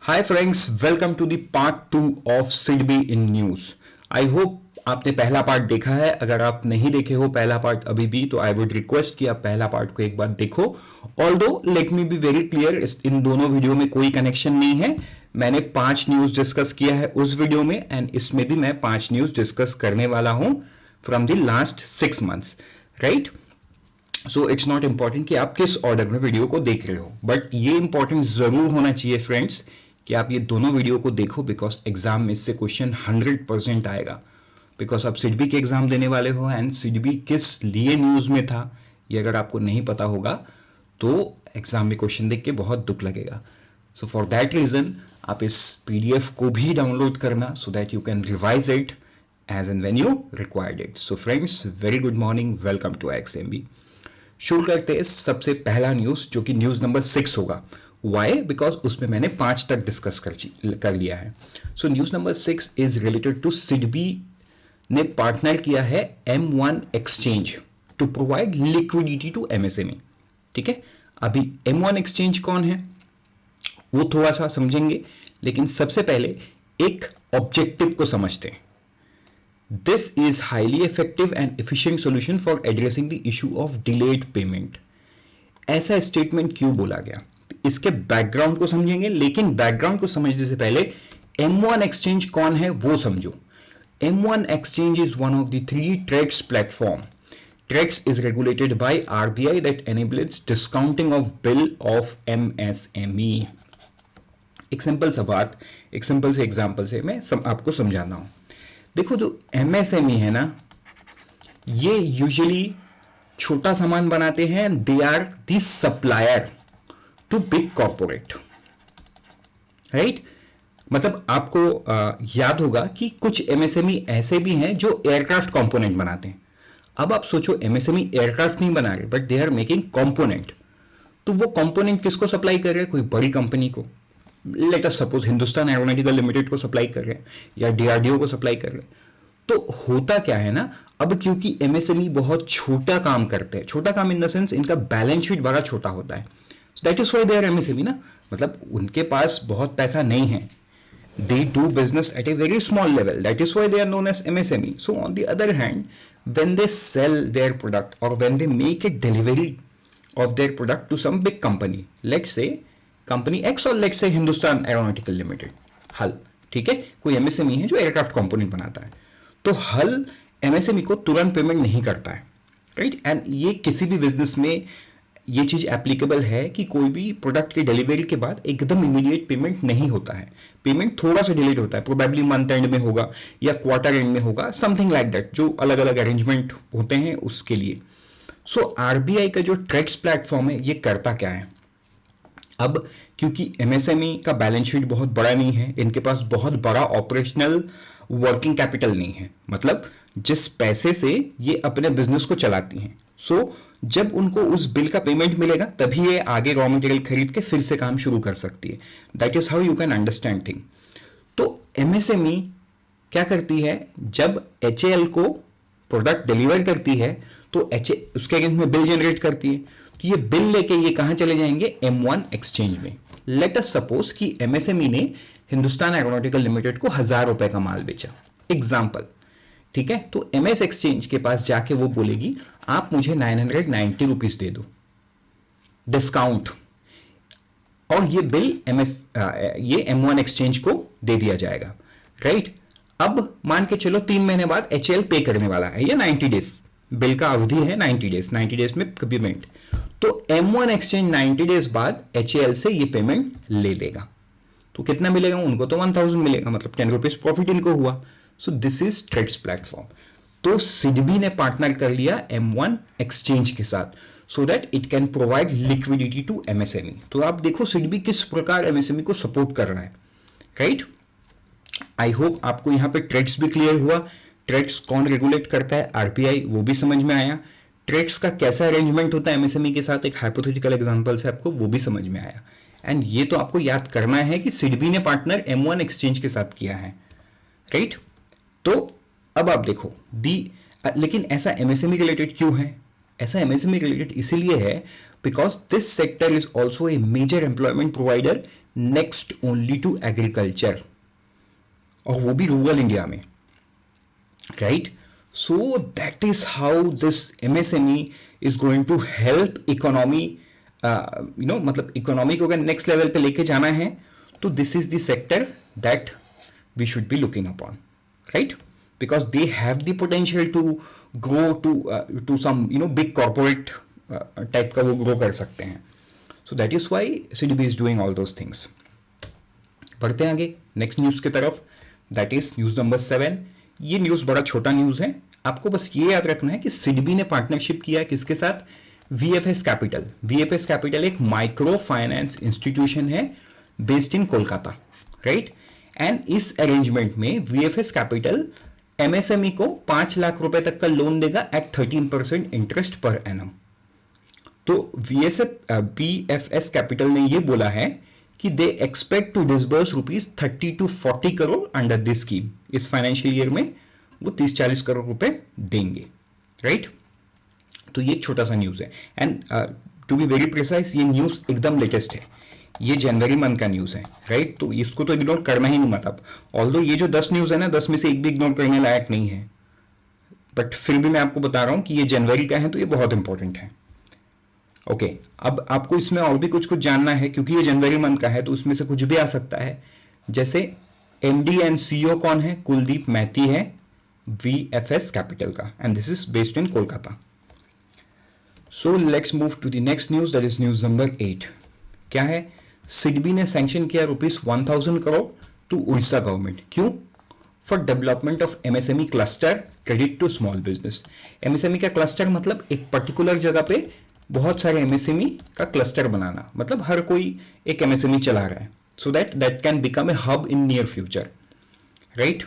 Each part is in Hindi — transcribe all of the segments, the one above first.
Hi friends, welcome to the part 2 of SIDBI in news. I hope आपने पहला पार्ट देखा है। अगर आप नहीं देखे हो पहला पार्ट अभी भी, तो आई वुड रिक्वेस्ट कि आप पहला पार्ट को एक बार देखो। Although let me be very clear, इन दोनों वीडियो में कोई कनेक्शन नहीं है। मैंने 5 न्यूज डिस्कस किया है उस वीडियो में, एंड इसमें भी मैं 5 न्यूज डिस्कस करने वाला हूं from the last 6 months, right. So it's not important कि आप किस ऑर्डर में वीडियो को देख रहे हो, बट ये इंपॉर्टेंट जरूर होना चाहिए फ्रेंड्स कि आप ये दोनों वीडियो को देखो, बिकॉज एग्जाम में इससे क्वेश्चन 100% आएगा। बिकॉज आप सिडबी के एग्जाम देने वाले हो, एंड सिडबी किस लिए न्यूज में था ये अगर आपको नहीं पता होगा तो एग्जाम में क्वेश्चन देख के बहुत दुख लगेगा। सो फॉर दैट रीजन आप इस पीडीएफ को भी डाउनलोड करना, so that you can revise it as and when you required it. So friends, very good morning, welcome to XMB. शुरू करते हैं सबसे पहला न्यूज, जो कि न्यूज नंबर 6 होगा। वाई? बिकॉज उसमें मैंने 5 तक डिस्कस कर लिया है। So news number 6 is related to SIDBI ने पार्टनर किया है M1 exchange to provide liquidity to MSME। ठीक है, अभी M1 एक्सचेंज कौन है वो थोड़ा सा समझेंगे, लेकिन सबसे पहले एक ऑब्जेक्टिव को समझते हैं। This is highly effective and efficient solution for addressing the issue of delayed payment. ऐसा स्टेटमेंट क्यों बोला गया, इसके बैकग्राउंड को समझेंगे, लेकिन बैकग्राउंड को समझने से पहले M1 एक्सचेंज कौन है वो समझो। M1 exchange is one of the 3 TREX platform. TREX is regulated by RBI that enables discounting of bill of MSME. एक सिंपल सा बात, एक सिंपल से एग्जांपल से मैं आपको समझाना हूं। देखो, जो MSME है ना, ये यूजुअली छोटा सामान बनाते हैं। They are the supplier to big corporate, right. मतलब आपको याद होगा कि कुछ MSME ऐसे भी हैं जो एयरक्राफ्ट कंपोनेंट बनाते हैं। अब आप सोचो, MSME एयरक्राफ्ट नहीं बना रहे, but they are making component. तो वो कंपोनेंट किसको सप्लाई कर रहे हैं? कोई बड़ी कंपनी को, let us suppose Hindustan aeronautical limited को सप्लाई कर रहे हैं, या DRDO को सप्लाई कर रहे हैं। तो होता क्या है ना, अब क्योंकि MSME बहुत छोटा काम करते हैं, छोटा काम इन द सेंस इनका बैलेंस शीट बड़ा छोटा होता है, so that is why they are MSME ना। मतलब उनके पास बहुत पैसा नहीं है, they do business at a very small level, that is why they are known as MSME. So on the other hand, when they sell their product or when they make a delivery of their product to some big company, let's say company X or let's say Hindustan Aeronautical Limited, हल, ठीक है, कोई MSME है जो एयरक्राफ्ट कंपोनेंट बनाता है, तो हल MSME को तुरंत पेमेंट नहीं करता है, राइट। एंड ये किसी भी बिजनेस में ये चीज एप्लीकेबल है कि कोई भी प्रोडक्ट की डिलीवरी के बाद एकदम इमीडिएट पेमेंट नहीं होता है। पेमेंट थोड़ा सा डिलेड होता है, प्रोबेबली मंथ एंड में होगा या क्वार्टर एंड में होगा, समथिंग लाइक दैट, जो अलग अलग अरेंजमेंट होते हैं उसके लिए। सो RBI का जो ट्रेक्स प्लेटफॉर्म है ये करता क्या है, अब क्योंकि MSME का बैलेंस शीट बहुत बड़ा नहीं है, इनके पास बहुत बड़ा ऑपरेशनल वर्किंग कैपिटल नहीं है, मतलब जिस पैसे से ये अपने बिजनेस को चलाती हैं। सो जब उनको उस बिल का पेमेंट मिलेगा तभी ये आगे रॉ मटेरियल खरीद के फिर से काम शुरू कर सकती है। That is how you can understand thing. तो MSME क्या करती है, जब HAL को प्रोडक्ट डिलीवर करती है तो उसके अगेंस्ट में बिल जनरेट करती है, तो ये बिल लेके ये कहां चले जाएंगे, M1 एक्सचेंज में। लेट अस सपोज कि MSME ने हिंदुस्तान एरोनॉटिकल लिमिटेड को 1000 रुपए का माल बेचा, एग्जाम्पल, ठीक है। तो MS एक्सचेंज के पास जाके वो बोलेगी आप मुझे 990 रुपीज दे दो डिस्काउंट, और ये बिल ये M1 एक्सचेंज को दे दिया जाएगा, राइट। अब मान के चलो 3 महीने बाद HAL पे करने वाला है, या 90 डेज, बिल का अवधि है 90 डेज, 90 डेज में पेमेंट। तो M1 एक्सचेंज 90 डेज बाद HAL से ये पेमेंट ले लेगा, तो कितना मिलेगा उनको, तो 1000 मिलेगा, मतलब 10 रुपीज प्रॉफिट इनको हुआ। So this is trades platform. तो सिडबी ने पार्टनर कर लिया M1 एक्सचेंज के साथ, so that it can provide liquidity to MSME। तो आप देखो सिडबी किस प्रकार MSME को सपोर्ट कर रहा है, राइट। आई होप आपको यहां पे ट्रेड्स भी क्लियर हुआ। ट्रेड्स कौन रेगुलेट करता है, RBI, वो भी समझ में आया। ट्रेड्स का कैसा अरेंजमेंट होता है MSME के साथ, एक हाइपोथेटिकल एग्जांपल से आपको वो भी समझ में आया। एंड ये तो आपको याद करना है कि सिडबी ने पार्टनर M1 एक्सचेंज के साथ किया है, राइट। तो अब आप देखो लेकिन ऐसा MSME रिलेटेड क्यों है, ऐसा MSME रिलेटेड इसीलिए है because this sector is also a major employment provider next only to agriculture, और वो भी रूरल इंडिया में, right? So that is how this MSME is going to help economy, मतलब इकोनॉमी को अगर नेक्स्ट लेवल पे लेके जाना है तो this is the sector that we should be looking upon, right? Because they have the potential to grow to some big corporate type का वो ग्रो कर सकते हैं. So that is why SIDBI is doing all those things. बढ़ते हैं आगे नेक्स्ट न्यूज की तरफ, दैट इज न्यूज नंबर 7. ये न्यूज बड़ा छोटा न्यूज है, आपको बस ये याद रखना है कि सीडीबी ने पार्टनरशिप किया है किसके साथ? VFS capital. वीएफएस कैपिटल एक माइक्रो फाइनेंस इंस्टीट्यूशन है based in Kolkata, right? And इस अरेंजमेंट में वीएफएस कैपिटल एमएसएमई को 5 लाख रुपए तक का लोन देगा एट 13% इंटरेस्ट पर एनम. तो वीएफएस कैपिटल ने ये बोला है कि they expect to disburse ₹30 to 40 crore under this scheme. इस फाइनेंशियल ईयर में वो 30-40 करोड़ रुपए देंगे, राइट? तो ये छोटा सा न्यूज है. And to be very precise, ये न्यूज एकदम लेटेस्ट है, ये जनवरी मंथ का न्यूज है, राइट? तो इसको तो इग्नोर करना ही नहीं मत आप. ऑल्दो ये जो 10 न्यूज है ना, 10 में से एक भी इग्नोर करने लायक नहीं है, बट फिर भी मैं आपको बता रहा हूं कि ये जनवरी का है तो ये बहुत इंपॉर्टेंट है. ओके, अब आपको इसमें और भी कुछ जानना है क्योंकि ये जनवरी मंथ का है तो उसमें से कुछ भी आ सकता है. जैसे एमडी एंड सीईओ कौन है? कुलदीप मैती है वीएफएस कैपिटल का, and this is based in Kolkata. So let's move to the next news, that is news number 8. क्या है? सिडबी ने सैंक्शन किया ₹1000 करोड़ टू उड़ीसा गवर्नमेंट. क्यों? For development of MSME cluster credit to small business. MSME का क्लस्टर मतलब एक पर्टिकुलर जगह पे बहुत सारे एमएसएमई का क्लस्टर बनाना, मतलब हर कोई एक एमएसएमई चला रहा है, so that can become a hub in near future, right?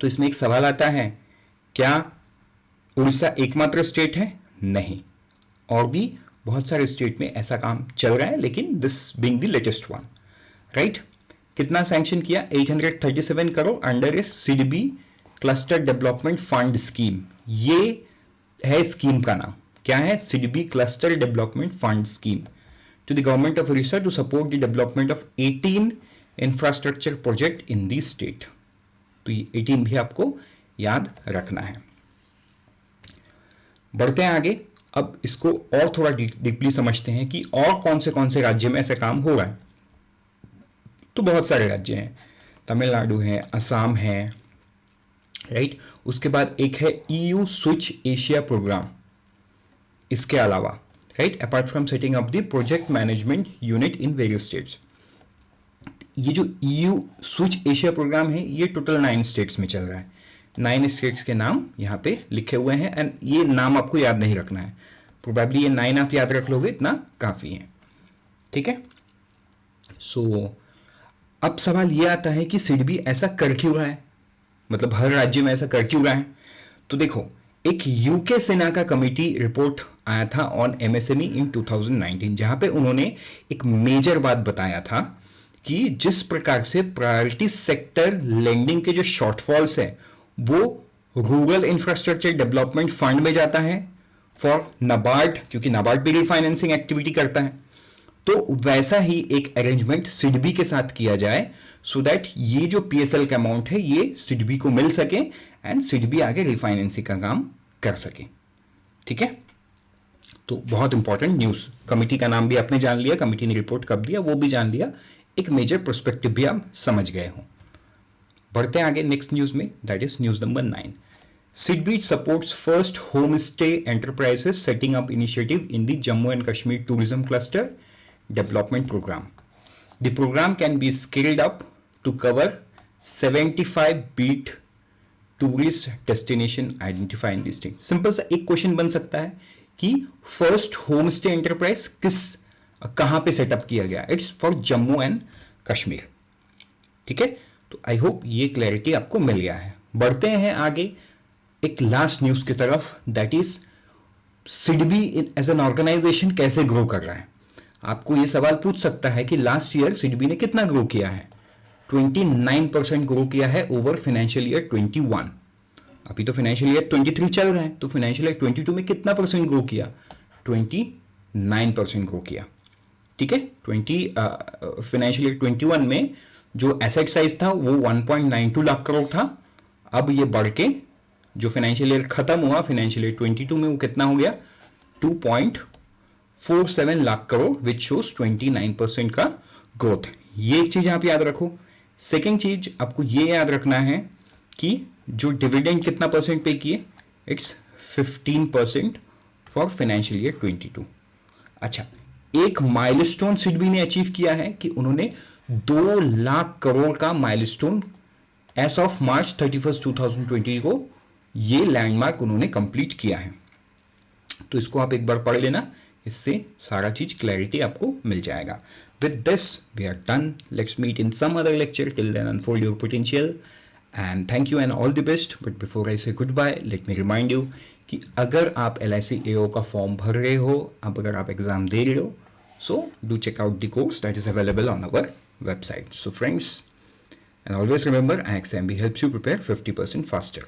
तो इसमें एक सवाल आता है, क्या उड़ीसा एकमात्र स्टेट है? नहीं, और भी बहुत सारे स्टेट में ऐसा काम चल रहा है, लेकिन this being the latest one, right? कितना सैंक्शन किया? 837 crore under a SIDBI cluster development fund scheme. ये है स्कीम का नाम. क्या है? SIDBI cluster development fund scheme to the government of Orissa to support the development of 18 infrastructure project in the state. तो ये 18 भी आपको याद रखना है. बढ़ते हैं आगे, अब इसको और थोड़ा डीपली समझते हैं कि और कौन से राज्य में ऐसा काम हो रहा है. तो बहुत सारे राज्य हैं, तमिलनाडु है, असम है, राइट? उसके बाद एक है EU स्विच एशिया प्रोग्राम. इसके अलावा, right, apart from setting up the project management unit in various states, ये जो EU स्विच एशिया प्रोग्राम है ये टोटल 9 स्टेट्स में चल रहा है. 9 स्टेट्स के नाम यहाँ पे लिखे हुए हैं, एंड ये नाम आपको याद नहीं रखना है. प्रोबेबली ये 9 आप याद रख लोगे, इतना काफी है, ठीक है? सो अब सवाल ये आता है कि सिडबी ऐसा कर क्यों रहा है, मतलब हर राज्य में ऐसा कर क्यों रहा है? तो देखो, एक यूके सेना का कमेटी रिपोर्ट आया था ऑन एमएसएमई इन 2019, जहां पे उन्होंने एक मेजर बात बताया था कि जिस प्रकार से प्रायोरिटी सेक्टर लेंडिंग के जो शॉर्टफॉल्स है वो रूरल इंफ्रास्ट्रक्चर डेवलपमेंट फंड में जाता है फॉर नाबार्ड, क्योंकि नाबार्ड भी रिफाइनेंसिंग एक्टिविटी करता है. तो वैसा ही एक अरेंजमेंट सिडबी के साथ किया जाए सो दैट ये जो पीएसएल का अमाउंट है ये सिडबी को मिल सके एंड सिडबी आगे रिफाइनेंसिंग का काम कर सके, ठीक है? तो बहुत इंपॉर्टेंट न्यूज. कमिटी का नाम भी आपने जान लिया, कमिटी ने रिपोर्ट कब दिया वो भी जान लिया, एक मेजर पर्सपेक्टिव भी आप समझ गए हो. बढ़ते हैं आगे नेक्स्ट न्यूज में, that is news number 9. SIDBI supports first home stay enterprises setting up initiative in the Jammu and Kashmir tourism cluster development program. The program can be scaled up to cover 75 beat tourist destination identified in the state. Simple सा एक क्वेश्चन बन सकता है कि फर्स्ट होम स्टे एंटरप्राइज कहां पे सेटअप किया गया? It's for Jammu and Kashmir, ठीक है? तो आई होप ये क्लैरिटी आपको मिल गया है. बढ़ते हैं आगे एक लास्ट न्यूज की तरफ, that is SIDBI as an organisation कैसे ग्रो कर रहा है. आपको ये सवाल पूछ सकता है कि लास्ट ईयर सिडबी ने कितना ग्रो किया है? 29% ग्रो किया है ओवर फाइनेंशियल ईयर 21. अभी तो फाइनेंशियल ईयर 23 चल रहा है, तो फाइनेंशियल ईयर 22 में कितना परसेंट ग्रो किया? 29% ग्रो किया, ठीक है। फाइनेंशियल ईयर 21 में जो एसेट साइज था वो 1.92 लाख करोड़ था। अब ये बढ़ के जो फाइनेंशियल ईयर खत्म हुआ फाइनेंशियल ईयर 22 में वो कितना हो गया 2.47 लाख करोड़, विच शोज 29% का ग्रोथ। ये एक चीज आप याद रखो। सेकेंड चीज आपको ये याद रखना है कि जो डिविडेंड कितना परसेंट पे किए, इट्स 15% फॉर फाइनेंशियल ईयर 22। अच्छा, एक माइलस्टोन सिडबी ने अचीव किया है कि उन्होंने 2 लाख करोड़ का माइलस्टोन एज ऑफ मार्च 31 2020 को ये लैंडमार्क उन्होंने कंप्लीट किया है। तो इसको आप एक बार पढ़ लेना, इससे सारा चीज क्लैरिटी आपको मिल जाएगा। With this, we are done. Let's meet in some other lecture. Till then, unfold your potential. And thank you and all the best. But before I say goodbye, let me remind you कि अगर आप LIC AO का फॉर्म भर रहे हो, अब अगर आप एग्जाम दे रहे हो, so do check out the course that is available on our website. So friends, and always remember, IXMB helps you prepare 50% faster.